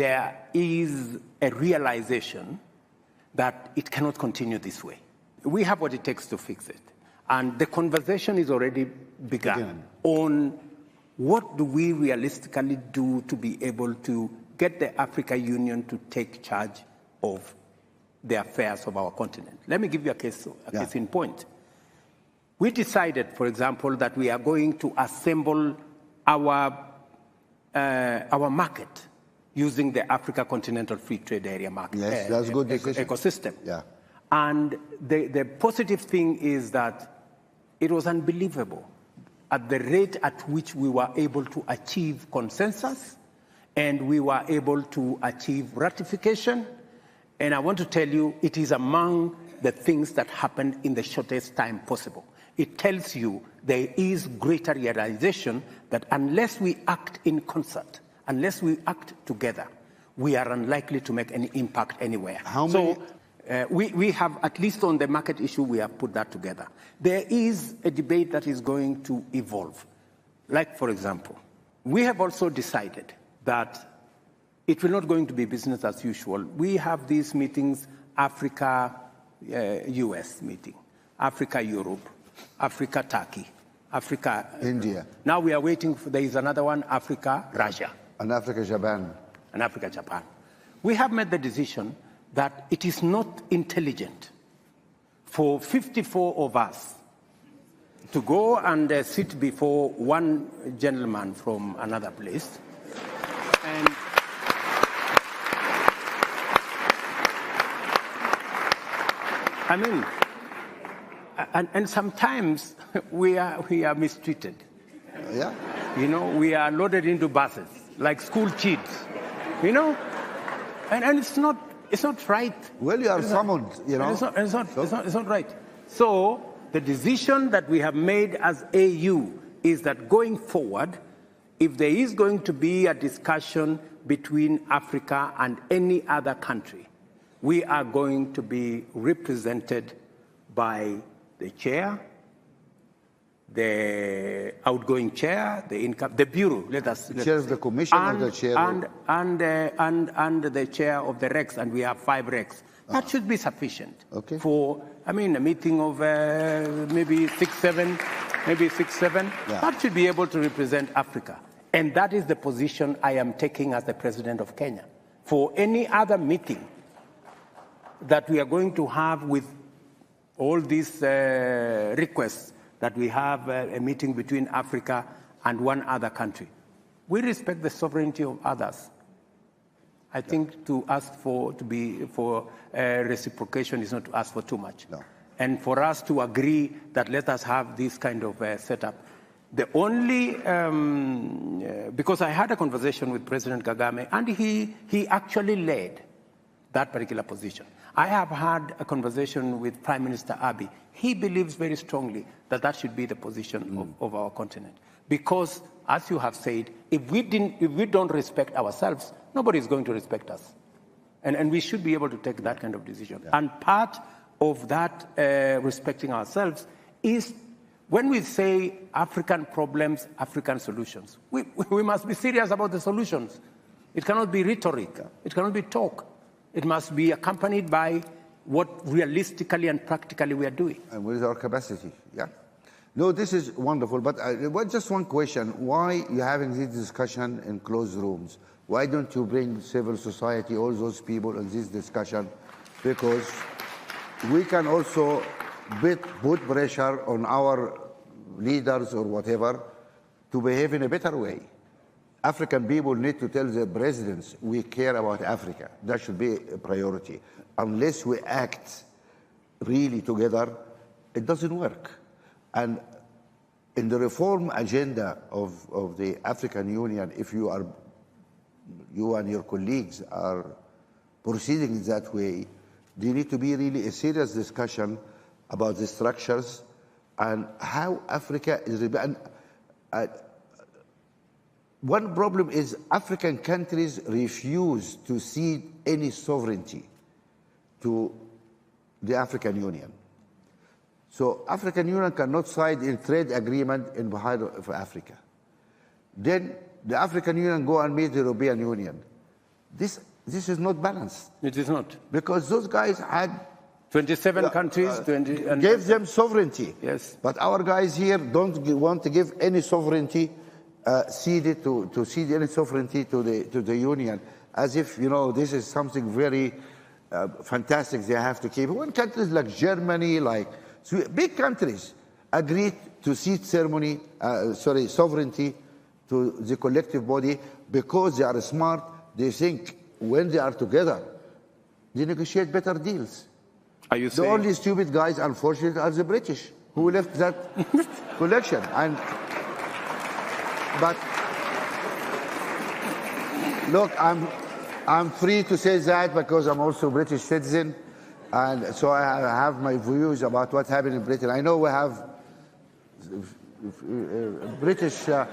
there is a realization that it cannot continue this way. We have what it takes to fix it. And the conversation is already begun on what do we realistically do to be able to get the African Union to take charge of the affairs of our continent. Let me give you a case in point. We decided, for example, that we are going to assemble our market using the Africa Continental Free Trade Area market. Yes, that's a good decision. Ecosystem. Yeah. And the positive thing is that it was unbelievable at the rate at which we were able to achieve consensus and we were able to achieve ratification. And I want to tell you, it is among the things that happened in the shortest time possible. It tells you there is greater realization that unless we act in concert, unless we act together, we are unlikely to make any impact anywhere. We have, at least on the market issue, we have put that together. There is a debate that is going to evolve. Like, for example, we have also decided that it will not going to be business as usual. We have these meetings, Africa-US meeting, Africa-Europe, Africa-Turkey, Africa... India. Now we are waiting for, there is another one, Africa-Russia. And Africa-Japan. And Africa-Japan. We have made the decision that it is not intelligent for 54 of us to go and sit before one gentleman from another place. And I mean, and sometimes we are mistreated. Yeah. You know, we are loaded into buses like school kids. You know, and it's not right. Well, you are summoned. You know, it's not right. So the decision that we have made as AU is that going forward, if there is going to be a discussion between Africa and any other country, we are going to be represented by the chair, the outgoing chair, the bureau. The chair of the commission, or the chair, and the chair of the Rex, and we have 5 Rex. That should be sufficient for, I mean, a meeting of maybe 6, 7. Yeah. That should be able to represent Africa. And that is the position I am taking as the President of Kenya. For any other meeting that we are going to have with all these requests, that we have a meeting between Africa and one other country. We respect the sovereignty of others. I think to ask for reciprocation is not to ask for too much. No. And for us to agree that let us have this kind of setup. The only, because I had a conversation with President Kagame, and he actually led that particular position. I have had a conversation with Prime Minister Abiy. He believes very strongly that that should be the position of our continent. Because, as you have said, if we don't respect ourselves, nobody is going to respect us. And we should be able to take that kind of decision. Yeah. And part of that respecting ourselves is when we say African problems, African solutions. We must be serious about the solutions. It cannot be rhetoric. It cannot be talk. It must be accompanied by what realistically and practically we are doing. And with our capacity, yeah. No, this is wonderful, but just one question. Why are you having this discussion in closed rooms? Why don't you bring civil society, all those people in this discussion? Because we can also put pressure on our leaders or whatever to behave in a better way. African people need to tell their presidents, we care about Africa. That should be a priority. Unless we act really together, it doesn't work. And in the reform agenda of the African Union, if you and your colleagues are proceeding that way, there need to be really a serious discussion about the structures and how Africa is. One problem is African countries refuse to cede any sovereignty to the African Union. So African Union cannot sign a trade agreement in the heart of Africa. Then the African Union go and meet the European Union. This is not balanced. It is not. Because those guys had 27 countries, gave them sovereignty. Yes. But our guys here don't want to give any sovereignty, cede to cede any sovereignty to the union, as if, you know, this is something very fantastic they have to keep. When countries like Germany, like big countries, agreed to cede sovereignty to the collective body because they are smart, they think when they are together, they negotiate better deals. Are you saying? The only stupid guys, unfortunately, are the British, who left that collection. But look, I'm free to say that because I'm also a British citizen, and so I have my views about what happened in Britain. I know we have British. Jane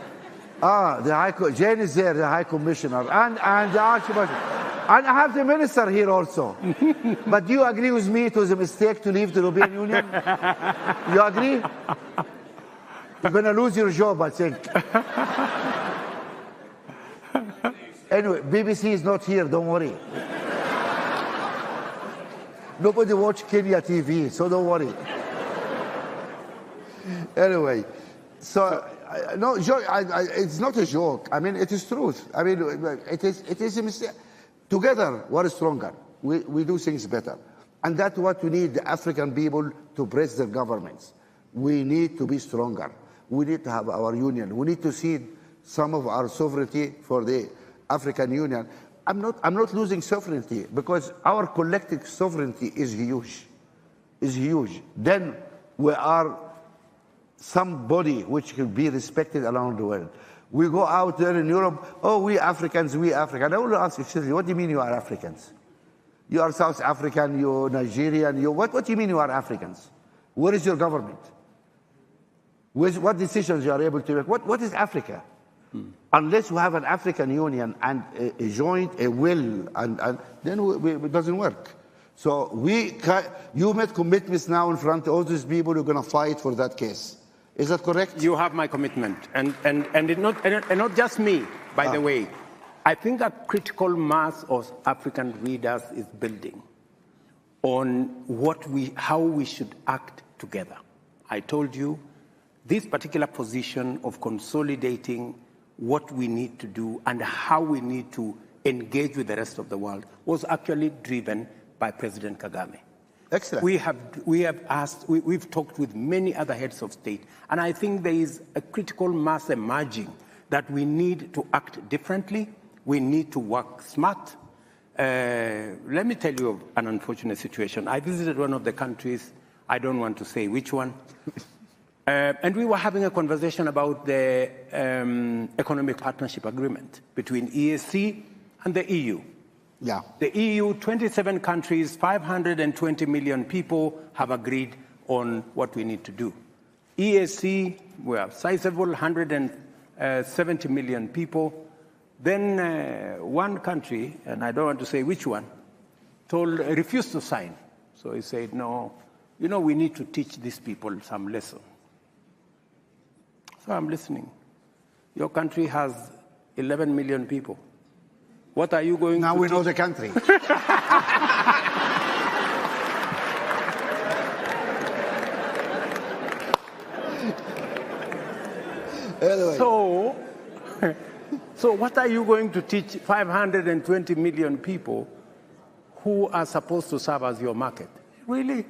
is there, the High Commissioner, and the Archbishop. And I have the minister here also. But do you agree with me it was a mistake to leave the European Union? You agree? You're going to lose your job, I think. Anyway, BBC is not here, don't worry. Nobody watch Kenya TV, so don't worry. Anyway, so no, it's not a joke. I mean, it is truth. I mean, it is a mistake. Together, we're stronger. We do things better. And that's what we need the African people to press their governments. We need to be stronger. We need to have our union. We need to cede some of our sovereignty for the African Union. I'm not losing sovereignty because our collective sovereignty is huge. Is huge. Then we are somebody which will be respected around the world. We go out there in Europe, oh, we Africans, we African. I want to ask you, what do you mean you are Africans? You are South African, you're Nigerian, what do you mean you are Africans? Where is your government? What decisions you are able to make? What is Africa? Unless we have an African Union and a joint, a will, and then it doesn't work. So you made commitments now in front of all these people who are going to fight for that case. Is that correct? You have my commitment, and not just me, by the way. I think a critical mass of African readers is building on how we should act together. I told you this particular position of consolidating what we need to do and how we need to engage with the rest of the world was actually driven by President Kagame. Excellent. We've talked with many other heads of state, and I think there is a critical mass emerging that we need to act differently. We need to work smart. Let me tell you of an unfortunate situation. I visited one of the countries, I don't want to say which one, and we were having a conversation about the economic partnership agreement between EAC and the EU. Yeah. The EU, 27 countries, 520 million people have agreed on what we need to do. EAC, we have sizable, 170 million people. Then one country, and I don't want to say which one, refused to sign. So he said, no, we need to teach these people some lesson. So I'm listening. Your country has 11 million people. What are you going now to we teach? know the country. Anyway. So what are you going to teach 520 million people who are supposed to serve as your market? Really?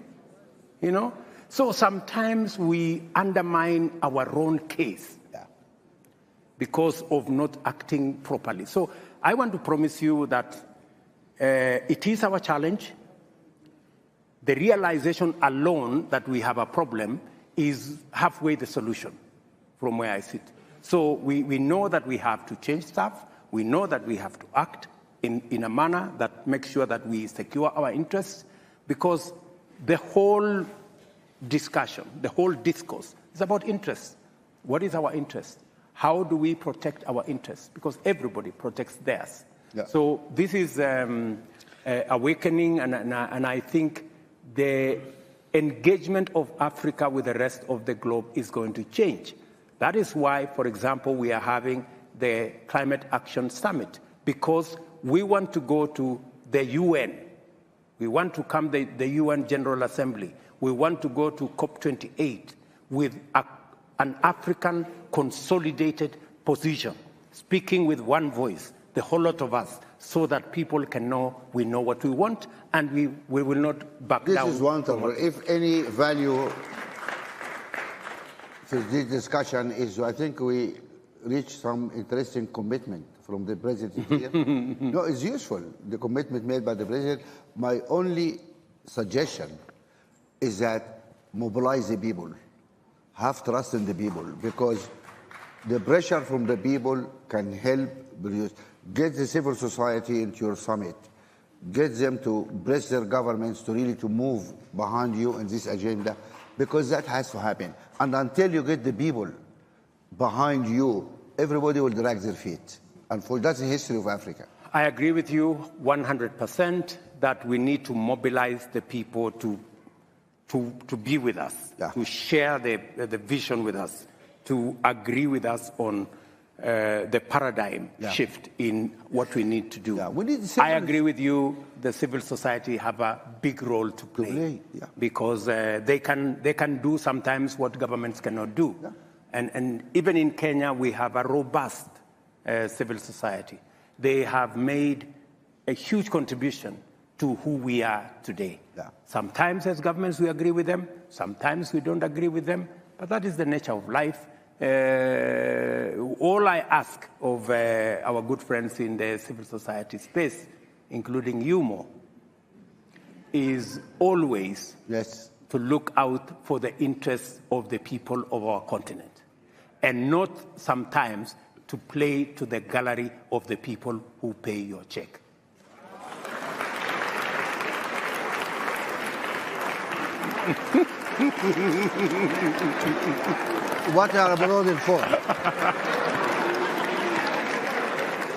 So sometimes we undermine our own case because of not acting properly. So I want to promise you that it is our challenge. The realization alone that we have a problem is halfway the solution from where I sit. So we know that we have to change stuff. We know that we have to act in a manner that makes sure that we secure our interests, because the whole discussion, the whole discourse is about interests. What is our interest? How do we protect our interests? Because everybody protects theirs. Yeah. So this is awakening, and I think the engagement of Africa with the rest of the globe is going to change. That is why, for example, we are having the Climate Action Summit, because we want to go to the UN. We want to come to the UN General Assembly. We want to go to COP28 with an African consolidated position, speaking with one voice, the whole lot of us, so that people can know we know what we want and we will not back down. This is wonderful. If any value to this discussion is, I think we reached some interesting commitment from the President here. No, it's useful, the commitment made by the President. My only suggestion is that mobilize the people, have trust in the people, because the pressure from the people can help produce. Get the civil society into your summit. Get them to press their governments to really to move behind you in this agenda, because that has to happen. And until you get the people behind you, everybody will drag their feet. And that's the history of Africa. I agree with you 100% that we need to mobilize the people to be with us, to share the vision with us, to agree with us on the paradigm shift in what we need to do. I agree with you, the civil society have a big role to play, because they can do sometimes what governments cannot do. And even in Kenya, we have a robust civil society. They have made a huge contribution to who we are today. Sometimes as governments we agree with them, sometimes we don't agree with them, but that is the nature of life. All I ask of our good friends in the civil society space, including you, Mo, is always to look out for the interests of the people of our continent, and not sometimes to play to the gallery of the people who pay your check. What are applauding for?